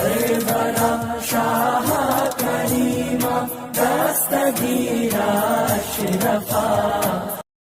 सरवरा शाह करीमा दस्तगीरा अशरफा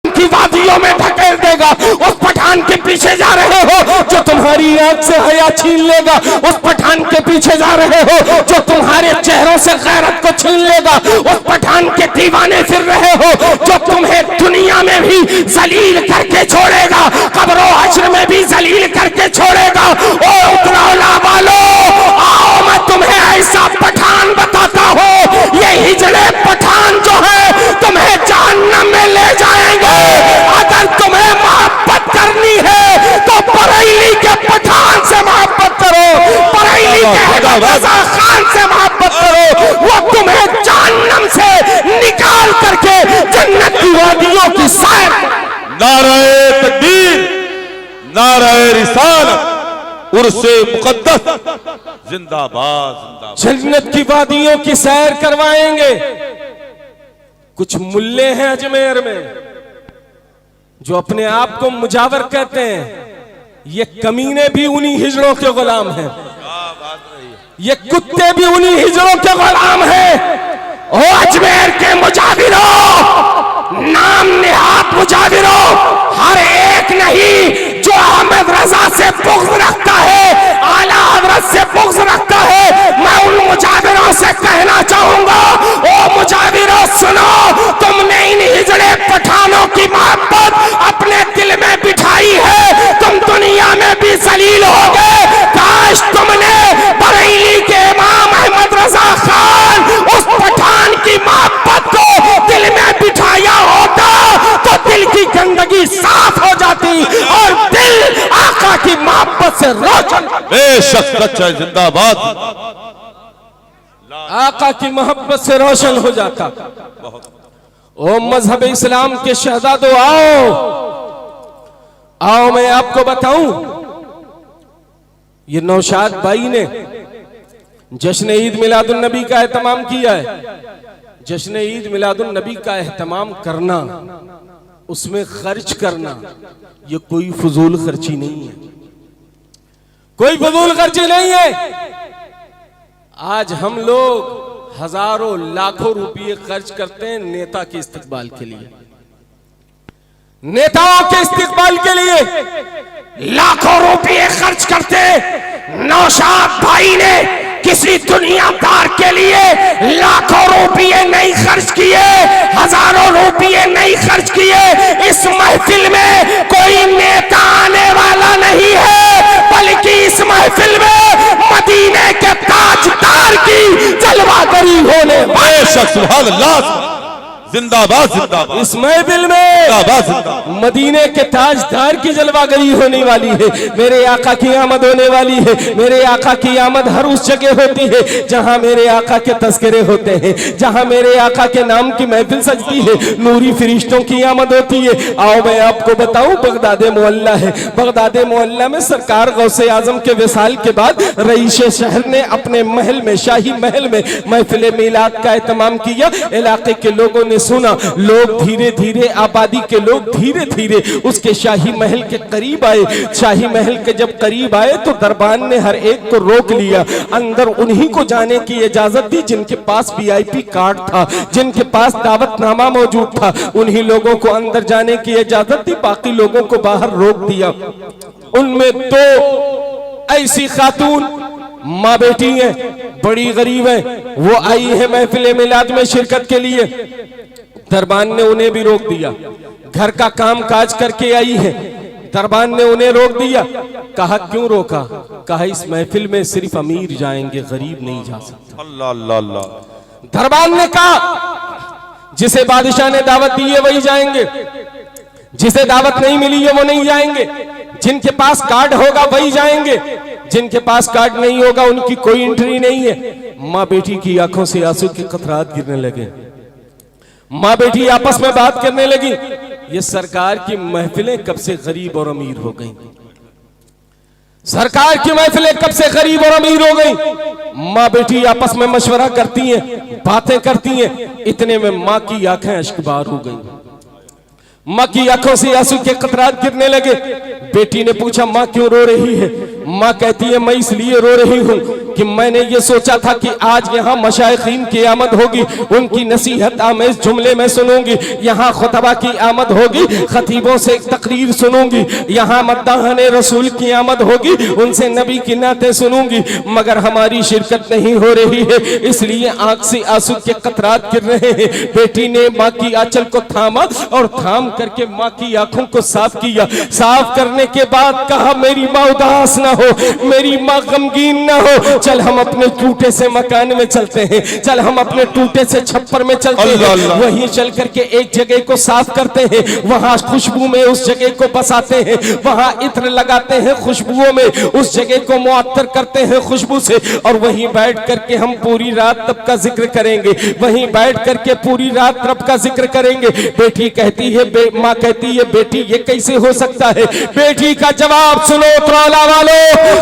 की वादियों में धकेल देगा। उस पठान के पीछे जा रहे हो जो तुम्हारी आंख से हया छीन लेगा। उस पठान के पीछे जा रहे हो जो तुम्हारे चेहरों से गैरत को छीन लेगा। उस पठान के दीवाने फिर रहे हो जो तुम्हें दुनिया में भी जलील करके छोड़ेगा, कब्रों हश्र में भी जलील करके छोड़ेगा। ओ उतरौला वालो, आओ मैं तुम्हें ऐसा पठान बताता हूँ। ये हिजड़े पठान जो है तुम्हें जहन्नम में ले जाएंगे। अगर तुम्हें मोहब्बत करनी है तो बरेली के पठान से मोहब्बत करो, बरेली के रजा खान से मोहब्बत करो। वो तुम्हें जहन्नम से निकाल करके जन्नत की वादियों की सैर। नारे तकबीर, नारे रिसालत, उर्से मुकद्दस, जिंदाबाद जिंदाबाद। जन्नत की वादियों की सैर करवाएंगे। कुछ मुल्ले हैं अजमेर में जो अपने आप को मुजावर कहते हैं। ये कमीने भी उन्हीं हिजड़ों के गुलाम हैं, ये कुत्ते भी उन्हीं हिजड़ों के गुलाम हैं। ओ अजमेर के मुजाविरों, नाम निहात मुजाविरों, हर एक नहीं जो अहमद रजा से बुग़्ज़ रखता है, आला हज़रत से बुग़्ज़ रखता है। मैं उन मुजाविरों से कहना चाहूंगा, ओ मुजाविरों सुनो, तुमने इन हिजड़े पठानों की मोहब्बत अपने दिल में बिठाई है, तुम दुनिया में भी जलील हो गए। काश तुमने बरेली के इमाम अहमद रजा खान उस पठान की मोहब्बत को दिल में बिठाया होता तो दिल की गंदगी साफ हो जाती और दिल आका की मोहब्बत से रोशन। बेशक सच्चा जिंदाबाद, आका की मोहब्बत से रोशन हो जाता। ओ मजहब इस्लाम के शहजादो, आओ मैं आपको बताऊं, ये नौशाद भाई ने जश्न ईद मिलादुन नबी का एहतमाम किया है। जश्न ईद मिलादुन नबी का एहतमाम करना, उसमें खर्च करना, ये कोई फजूल खर्ची नहीं है, कोई फजूल खर्ची नहीं है। आज हम लोग हजारों लाखों रुपये खर्च करते हैं नेता के इस्तिकबाल के लिए, नेताओं के इस्तिकबाल के लिए लाखों रुपये खर्च करते। नौशाद भाई ने किसी दुनियादार के लिए लाखों रुपये नहीं खर्च किए, हजारों रुपये नहीं खर्च किए। इस महफिल में कोई नेता आने वाला नहीं है, बल्कि इस महफिल में मदीने के ताजदार की जलवागरी होने वाली। सुभान अल्लाह, जिंदाबाद जिंदाबाद। इस महफिल में मदीने के ताजदार की जलवागरी होने वाली है। मेरे आका की आमद होने वाली है। मेरे आका की आमद हर उस जगह होती है जहां मेरे आका के तस्करे होते हैं, जहां मेरे आका के नाम की महफिल सजती है, नूरी फरिश्तों की आमद होती है। आओ मैं आपको बताऊं, बगदाद मोहल्ला है। बगदाद मोहल्ला में सरकार गौसे आजम के विसाल के बाद रईस शहर ने अपने महल में, शाही महल में महफिल मिलाद का एहतमाम किया। इलाके के लोगों ने सुना, लोग धीरे धीरे, आबादी के लोग धीरे धीरे उसके शाही महल के करीब आए। शाही महल के जब करीब आए तो दरबान ने हर एक को रोक लिया, अंदर उन्हीं को जाने की इजाजत दी जिनके पास VIP कार्ड था, जिनके पास दावतनामा मौजूद था। उन्हीं लोगों को अंदर जाने की इजाजत दी, बाकी लोगों को बाहर रोक दिया। उनमें 2 ऐसी खातून माँ बेटी है, बड़ी गरीब है, वो आई है महफिल मिलाद में शिरकत के लिए। दरबान ने उन्हें भी रोक दिया, घर का काम काज करके आई है, दरबान ने उन्हें रोक दिया। कहा क्यों रोका? कहा इस महफिल में सिर्फ अमीर जाएंगे, गरीब नहीं जा सकता। अल्लाह अल्लाह अल्लाह। दरबान ने कहा जिसे बादशाह ने दावत दी है वही जाएंगे, जिसे दावत नहीं मिली है वो नहीं जाएंगे, जिनके पास कार्ड होगा वही जाएंगे, जिनके पास कार्ड नहीं होगा उनकी कोई एंट्री नहीं है। माँ बेटी की आंखों से आंसू के कतरात गिरने लगे, माँ बेटी आपस में बात करने लगी, ये सरकार की महफिलें कब से गरीब और अमीर हो गई, सरकार की महफिलें कब से गरीब और अमीर हो गई। माँ बेटी आपस में मशवरा करती हैं, बातें करती हैं, इतने में माँ की आंखें अश्कबार हो गई, माँ की आंखों से आंसू के कतरात गिरने लगे। बेटी ने पूछा माँ क्यों रो रही है? माँ कहती है मैं इसलिए रो रही हूँ कि मैंने ये सोचा था कि आज यहाँ मशाइखीन की आमद होगी, उनकी नसीहत आमेज जुमले में सुनूंगी, यहाँ खुतबा की आमद होगी, खतीबों से तकरीर सुनूंगी, यहाँ मद्दाहने रसूल की आमद होगी, उनसे नबी की नातें सुनूंगी, मगर हमारी शिरकत नहीं हो रही है, इसलिए आंख से आंसू के कतरात गिर रहे हैं। बेटी ने माँ की आंचल को थामा और थाम करके माँ की आंखों को साफ किया। साफ करने के बाद कहा, मेरी माँ उदास ना हो, मेरी माँ गमगीन ना हो, चल हम अपने टूटे से मकान में चलते हैं, चल हम अपने टूटे से छप्पर में चलते हैं, वहीं चल करके एक जगह को साफ करते हैं, वहां खुशबू में उस जगह को बसाते हैं, वहां इत्र लगाते हैं, खुशबुओं में उस जगह को मुअत्तर करते हैं खुशबू से, और वहीं बैठ करके हम पूरी रात रब का जिक्र करेंगे, वहीं बैठ करके पूरी रात रब का जिक्र करेंगे। बेटी कहती है, माँ कहती है, बेटी ये कैसे हो सकता है? बेटी का जवाब सुनो तौला वालो,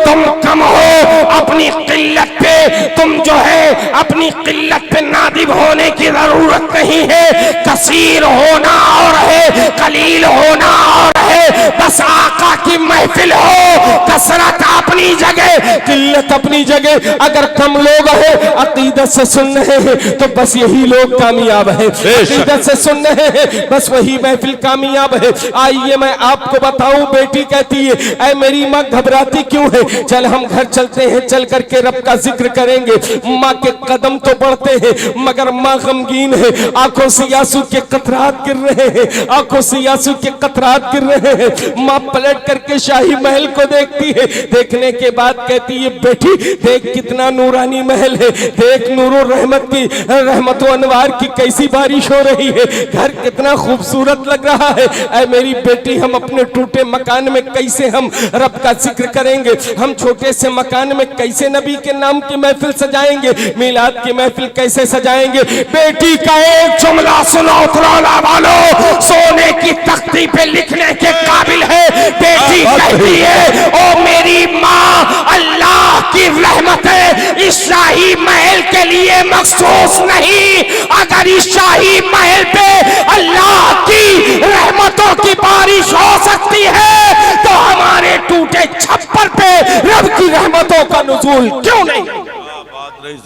तुम कम हो अपनी किल्लत पे, तुम जो है अपनी किल्लत पे नादिब होने की जरूरत नहीं है, कसीर होना और है, कलील होना और है, बस आका की महफिल हो, कसरत अपनी जगह, किल्लत अपनी जगह। अगर कम लोग हैं अकीदत से सुन रहे हैं तो बस यही लोग कामयाब है, अकीदत से सुन रहे हैं बस वही महफिल कामयाब है। आइए मैं आपको बताऊं, बेटी कहती है, ऐ मेरी माँ घबराती क्यों है? चल हम घर चलते हैं, चल करके रब का जिक्र करेंगे। माँ के कदम तो बढ़ते हैं मगर माँ गमगीन है, आंखों से आंसू के कतरात गिर रहे हैं, आंखों से आंसू के कतरात गिर रहे हैं। माँ पलट करके शाही महल को देखती है, देखने के बाद कहती है, बेटी देख कितना नूरानी महल है, देख नूरो रहमत की, रहमत व अनवार की कैसी बारिश हो रही है, घर कितना खूबसूरत लग रहा है। ऐ मेरी बेटी, हम अपने टूटे मकान में कैसे हम रब का जिक्र करेंगे? हम छोटे से मकान में कैसे नबी के नाम की महफिल सजाएंगे, मिलाद की महफिल कैसे सजाएंगे? बेटी का एक जुमला सुनो तौला वालो, सोने की तख्ती पे लिखने के काबिल है। बेटी कहती है, ओ मेरी माँ, अल्लाह की रहमतें इस शाही महल के लिए मखसूस नहीं, अगर इस शाही महल पे अल्लाह की रहमतों की बारिश हो सकती है तो हमारे टूटे छप्पर पे रब की रहमतों का नुज़ूल क्यों नहीं?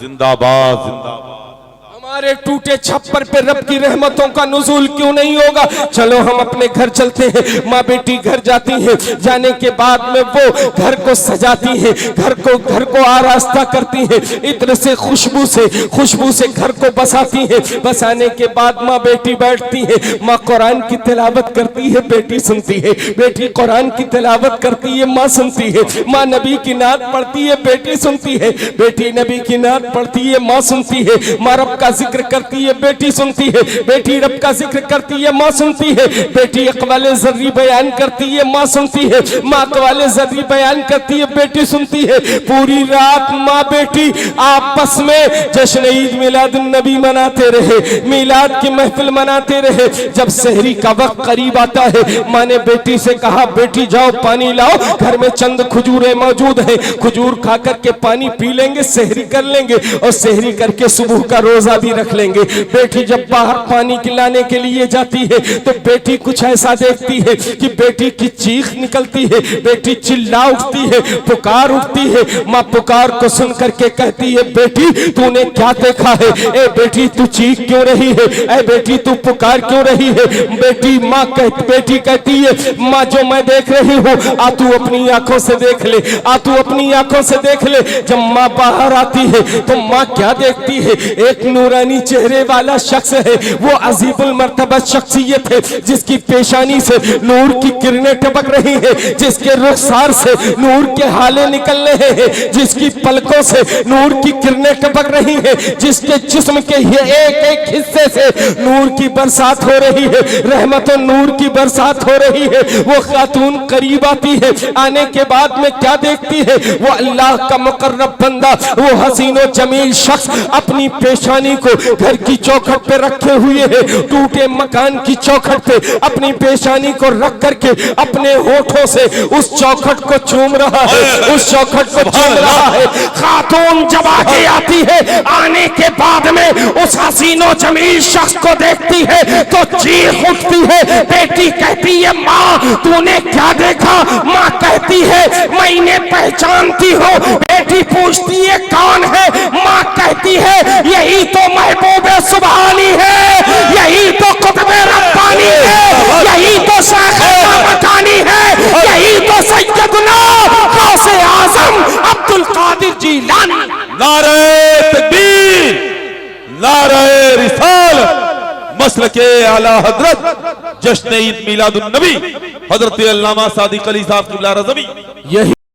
जिंदाबाद जिंदाबाद। हमारे टूटे छप्पर पे रब की रहमतों का नुज़ूल क्यों नहीं होगा? चलो हम अपने घर चलते हैं। माँ बेटी घर जाती है, जाने के बाद में वो घर को सजाती है, घर को आरास्ता करती है, इत्र से खुशबू से घर को बसाती है। बसाने के बाद माँ बेटी बैठती है, माँ कुरान की तिलावत करती है, बेटी सुनती है, बेटी कुरान की तिलावत करती है, माँ सुनती है, माँ नबी की नात पढ़ती है, बेटी सुनती है, बेटी नबी की नात पढ़ती है, माँ सुनती है, माँ रब का जिक्र करती है, बेटी सुनती है, बेटी रब का जिक्र करती है, माँ सुनती है, बेटी अक़वाले ज़र्री बयान करती है, माँ सुनती है, माँ अक़वाले ज़र्री बयान करती है, बेटी सुनती है। पूरी रात माँ बेटी आपस में जश्न ईद मिलाद नबी मनाते रहे, मिलाद की महफिल मनाते रहे। जब सहरी का वक्त करीब आता है, माँ ने बेटी से कहा, बेटी जाओ पानी लाओ, घर में चंद खजूरें मौजूद हैं, खजूर खा करके पानी पी लेंगे, सहरी कर लेंगे और सहरी करके सुबह का रोजा भी रख लेंगे। बेटी जब बाहर पानी लाने के लिए जाती है तो बेटी कुछ ऐसा देखती है कि बेटी की चीख निकलती है, बेटी चिल्ला उठती है, पुकार उठती है। माँ पुकार को सुन करके कहती है, बेटी तूने क्या देखा है? ए बेटी तू चीख क्यों रही है? ए बेटी तू पुकार क्यों रही है? बेटी कहती है, माँ जो मैं देख रही हूँ आ तू अपनी आंखों से देख ले, आ तू अपनी आंखों से देख ले। जब माँ बाहर आती है तो माँ क्या देखती है? एक नूरानी चेहरे वाला शख्स है, वो अजीबुल मर्तबा शख्सियत है, जिसकी पेशानी से नूर की किरणें टपक रही है, जिसके रुखसार से नूर के हाले निकल रहे हैं, जिसकी पलकों से नूर की किरणें टपक रही है, जिसके जिस्म के एक एक हिस्से से नूर की बरसात हो रही है, रहमत और नूर की बरसात हो रही है। वो खातून करीब आती है, आने के बाद में क्या देखती है? वो अल्लाह का मुकर्रब बंदा, वो हसीनो जमील शख्स अपनी पेशानी को को घर की चौखट पे रखे हुए है, टूटे मकान की चौखट पे अपनी पेशानी को रख करके अपने होठों से उस चौखट को चूम रहा है, उस चौखट को चूम रहा है। खातून जब आगे आती है, आने के बाद में उस हसीनो जमील शख्स को देखती है तो चीख उठती है। बेटी कहती है माँ तूने क्या देखा? माँ कहती है मैं इन्हें पहचानती हूँ। बेटी पूछती है कौन है? माँ कहती है यही तो महबूबे सुबहानी है, यही तो कुतुबे रब्बानी है, यही तो शाखे मकानी है, यही तो सैयदना गौसे आजम अब्दुल कादिर जीलानी। नारे तकबीर, नारे रिसालत, मसलके आला हजरत जश्न ईद मिलादुन नबी हजरत अल्लामा सादिक अली साहब क़िबला रज़वी। यही